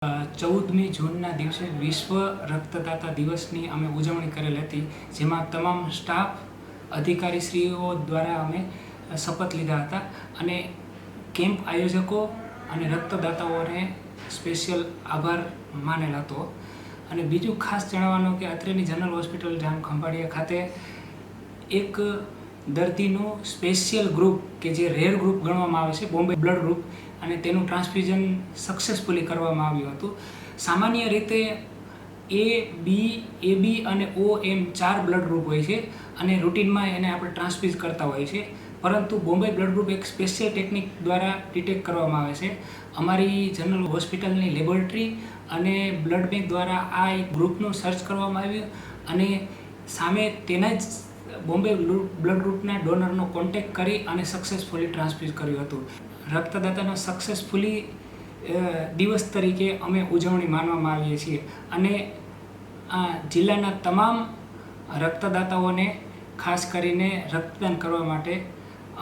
14મી જૂનના દિવસે વિશ્વ રક્તદાતા દિવસની અમે ઉજવણી કરેલ હતી, જેમાં તમામ સ્ટાફ અધિકારીશ્રીઓ દ્વારા અમે શપથ લીધા હતા અને કેમ્પ આયોજકો અને રક્તદાતાઓને સ્પેશિયલ આભાર માનેલ હતો. અને બીજું ખાસ જણાવવાનું કે અત્રેની જનરલ હોસ્પિટલ જામ ખંભાળિયા ખાતે એક દર્દીનું સ્પેશિયલ ગ્રુપ કે જે રેર ગ્રુપ ગણવામાં આવે છે, બોમ્બે બ્લડ ગ્રુપ, અને તેનું ટ્રાન્સફ્યુઝન સક્સેસફુલી કરવામાં આવ્યું હતું. સામાન્ય રીતે એ, બી, એબી અને ઓ એમ 4 બ્લડ ગ્રુપ હોય છે અને રૂટીનમાં એને આપણે ટ્રાન્સફ્યુઝ કરતા હોઈએ છીએ, પરંતુ બોમ્બે બ્લડ ગ્રુપ એક સ્પેશિયલ ટેકનિક દ્વારા ડિટેક્ટ કરવામાં આવે છે. અમારી જનરલ હોસ્પિટલની લેબોરેટરી અને બ્લડ બેંક દ્વારા આ એક ગ્રુપનું સર્ચ કરવામાં આવ્યું અને સામે તેના જ બોમ્બે બ્લડ ગ્રુપના ડોનરનો કોન્ટેક્ટ કરી અને સક્સેસફુલી ટ્રાન્સફ્યુઝ કર્યું હતું. રક્તદાતાનો સક્સેસફુલી દિવસ તરીકે અમે ઉજવણી માનવામાં આવીએ છીએ અને આ જિલ્લાના તમામ રક્તદાતાઓને ખાસ કરીને રક્તદાન કરવા માટે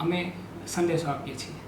અમે સંદેશો આપીએ છીએ.